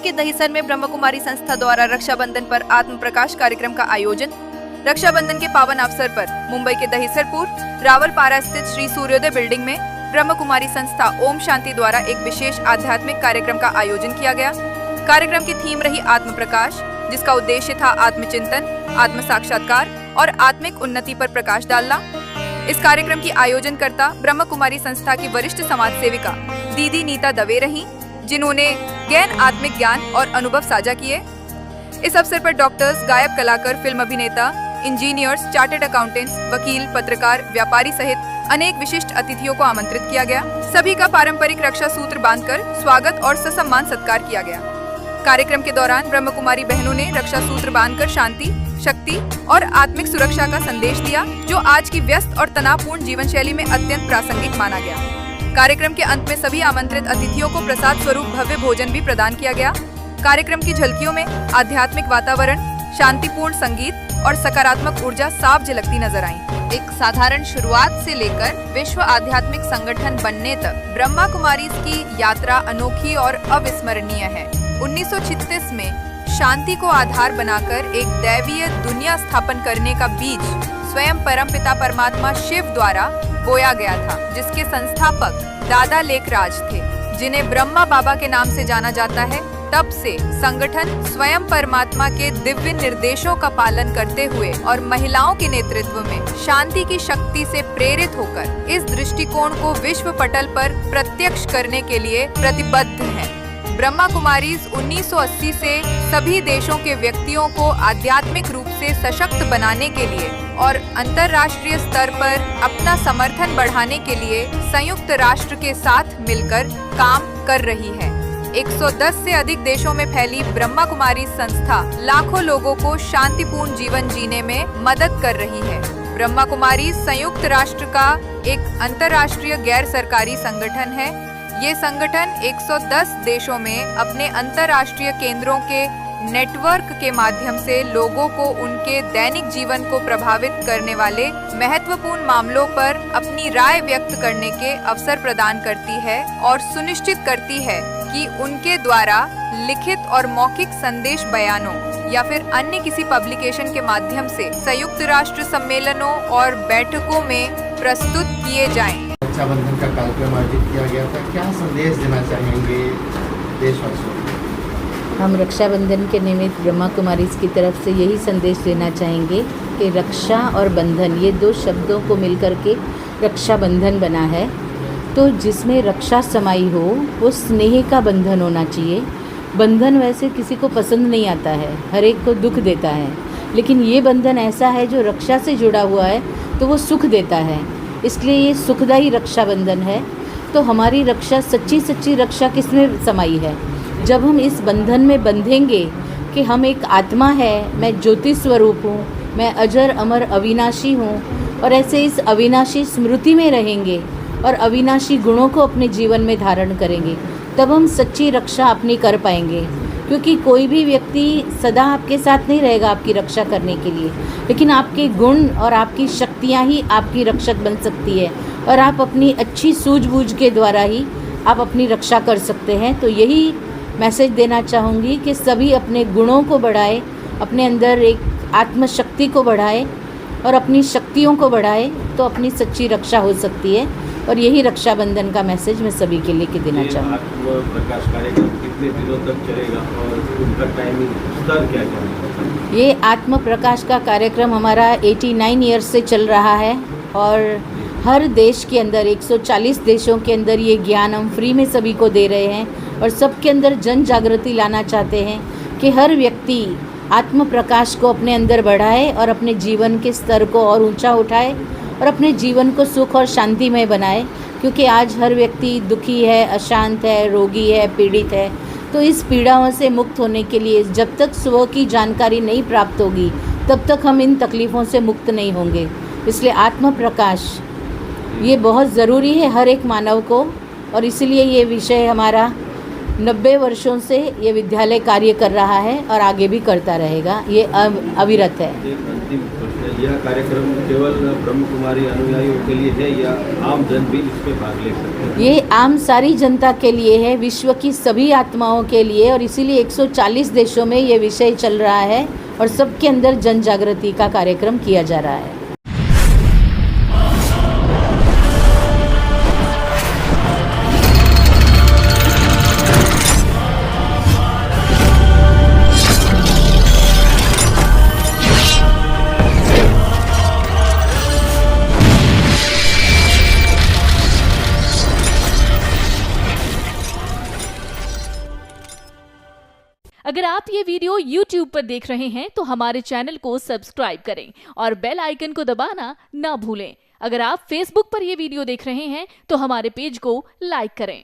के दहिसर में ब्रह्म कुमारी संस्था द्वारा रक्षाबंधन पर आत्म प्रकाश कार्यक्रम का आयोजन। रक्षाबंधन के पावन अवसर पर मुंबई के दहिसरपुर रावलपारा स्थित श्री सूर्योदय बिल्डिंग में ब्रह्म कुमारी संस्था ओम शांति द्वारा एक विशेष आध्यात्मिक कार्यक्रम का आयोजन किया गया। कार्यक्रम की थीम रही आत्म प्रकाश, जिसका उद्देश्य था आत्मचिंतन, आत्म साक्षात्कार और आत्मिक उन्नति पर प्रकाश डालना। इस कार्यक्रम की आयोजनकर्ता ब्रह्म कुमारी संस्था की वरिष्ठ समाज सेविका दीदी नीता दवे रही, जिन्होंने गहन आत्मिक ज्ञान और अनुभव साझा किए। इस अवसर पर डॉक्टर्स, गायक, कलाकार, फिल्म अभिनेता, इंजीनियर्स, चार्टर्ड अकाउंटेंट्स, वकील, पत्रकार, व्यापारी सहित अनेक विशिष्ट अतिथियों को आमंत्रित किया गया। सभी का पारंपरिक रक्षा सूत्र बांधकर स्वागत और ससम्मान सत्कार किया गया। कार्यक्रम के दौरान ब्रह्म कुमारी बहनों ने रक्षा सूत्र बांधकर शांति, शक्ति और आत्मिक सुरक्षा का संदेश दिया, जो आज की व्यस्त और तनावपूर्ण जीवन शैली में अत्यंत प्रासंगिक माना गया। कार्यक्रम के अंत में सभी आमंत्रित अतिथियों को प्रसाद स्वरूप भव्य भोजन भी प्रदान किया गया। कार्यक्रम की झलकियों में आध्यात्मिक वातावरण, शांतिपूर्ण संगीत और सकारात्मक ऊर्जा साफ झलकती नजर आई। एक साधारण शुरुआत से लेकर विश्व आध्यात्मिक संगठन बनने तक ब्रह्मा कुमारीज की यात्रा अनोखी और अविस्मरणीय है। 1936 में शांति को आधार बनाकर एक दैवीय दुनिया स्थापन करने का बीज स्वयं परमपिता परमात्मा शिव द्वारा बोया गया था, जिसके संस्थापक दादा लेखराज थे, जिन्हें ब्रह्मा बाबा के नाम से जाना जाता है। तब से संगठन स्वयं परमात्मा के दिव्य निर्देशों का पालन करते हुए और महिलाओं के नेतृत्व में शांति की शक्ति से प्रेरित होकर इस दृष्टिकोण को विश्व पटल पर प्रत्यक्ष करने के लिए प्रतिबद्ध है। ब्रह्मा कुमारीज 1980 से सभी देशों के व्यक्तियों को आध्यात्मिक रूप से सशक्त बनाने के लिए और अंतर्राष्ट्रीय स्तर पर अपना समर्थन बढ़ाने के लिए संयुक्त राष्ट्र के साथ मिलकर काम कर रही है। 110 से अधिक देशों में फैली ब्रह्मा कुमारी संस्था लाखों लोगों को शांतिपूर्ण जीवन जीने में मदद कर रही है। ब्रह्मा कुमारी संयुक्त राष्ट्र का एक अंतर्राष्ट्रीय गैर सरकारी संगठन है। ये संगठन 110 देशों में अपने अंतर्राष्ट्रीय केंद्रों के नेटवर्क के माध्यम से लोगों को उनके दैनिक जीवन को प्रभावित करने वाले महत्वपूर्ण मामलों पर अपनी राय व्यक्त करने के अवसर प्रदान करती है और सुनिश्चित करती है कि उनके द्वारा लिखित और मौखिक संदेश बयानों या फिर अन्य किसी पब्लिकेशन के माध्यम से संयुक्त राष्ट्र सम्मेलनों और बैठकों में प्रस्तुत किए जाएं। रक्षाबंधन का कार्यक्रम आयोजित किया गया था, क्या संदेश देना चाहेंगे देशवासियों को? हम रक्षाबंधन के निमित्त ब्रह्मा कुमारीज की तरफ से यही संदेश देना चाहेंगे कि रक्षा और बंधन, ये दो शब्दों को मिलकर के रक्षाबंधन बना है। तो जिसमें रक्षा समाई हो वो स्नेह का बंधन होना चाहिए। बंधन वैसे किसी को पसंद नहीं आता है, हर एक को दुख देता है, लेकिन ये बंधन ऐसा है जो रक्षा से जुड़ा हुआ है तो वो सुख देता है, इसलिए ये सुखदायी रक्षाबंधन है। तो हमारी रक्षा, सच्ची सच्ची रक्षा किसमें समाई है? जब हम इस बंधन में बंधेंगे कि हम एक आत्मा है, मैं ज्योति स्वरूप हूँ, मैं अजर अमर अविनाशी हूँ, और ऐसे इस अविनाशी स्मृति में रहेंगे और अविनाशी गुणों को अपने जीवन में धारण करेंगे, तब हम सच्ची रक्षा अपनी कर पाएंगे। क्योंकि कोई भी व्यक्ति सदा आपके साथ नहीं रहेगा आपकी रक्षा करने के लिए, लेकिन आपके गुण और आपकी शक्तियाँ ही आपकी रक्षक बन सकती है, और आप अपनी अच्छी सूझबूझ के द्वारा ही आप अपनी रक्षा कर सकते हैं। तो यही मैसेज देना चाहूँगी कि सभी अपने गुणों को बढ़ाए, अपने अंदर एक आत्मशक्ति को बढ़ाए और अपनी शक्तियों को बढ़ाए, तो अपनी सच्ची रक्षा हो सकती है। और यही रक्षाबंधन का मैसेज मैं सभी के लिए देना चाहूँगी। आत्म प्रकाश कार्यक्रम कितने दिनों तक चलेगा और उनका टाइमिंग स्तर क्या है? ये आत्म प्रकाश का कार्यक्रम हमारा 89 ईयर्स से चल रहा है, और हर देश के अंदर 140 देशों के अंदर ये ज्ञान हम फ्री में सभी को दे रहे हैं, और सबके अंदर जन जागृति लाना चाहते हैं कि हर व्यक्ति आत्म प्रकाश को अपने अंदर बढ़ाए और अपने जीवन के स्तर को और ऊंचा उठाए और अपने जीवन को सुख और शांतिमय बनाए। क्योंकि आज हर व्यक्ति दुखी है, अशांत है, रोगी है, पीड़ित है। तो इस पीड़ाओं से मुक्त होने के लिए जब तक स्व की जानकारी नहीं प्राप्त होगी तब तक हम इन तकलीफ़ों से मुक्त नहीं होंगे। इसलिए आत्म प्रकाश ये बहुत ज़रूरी है हर एक मानव को, और इसीलिए ये विषय हमारा 90 वर्षों से ये विद्यालय कार्य कर रहा है और आगे भी करता रहेगा। ये अविरत है। एक अंतिम प्रश्न यह कार्यक्रम केवल ब्रह्म कुमारी अनुयायियों के लिए है या आम जन भी इसमें भाग ले सकते हैं? ये आम सारी जनता के लिए है, विश्व की सभी आत्माओं के लिए, और इसीलिए 140 देशों में ये विषय चल रहा है और सबके अंदर जन जागृति का कार्यक्रम किया जा रहा है। अगर आप ये वीडियो YouTube पर देख रहे हैं तो हमारे चैनल को सब्सक्राइब करें और बेल आइकन को दबाना ना भूलें। अगर आप Facebook पर ये वीडियो देख रहे हैं तो हमारे पेज को लाइक करें।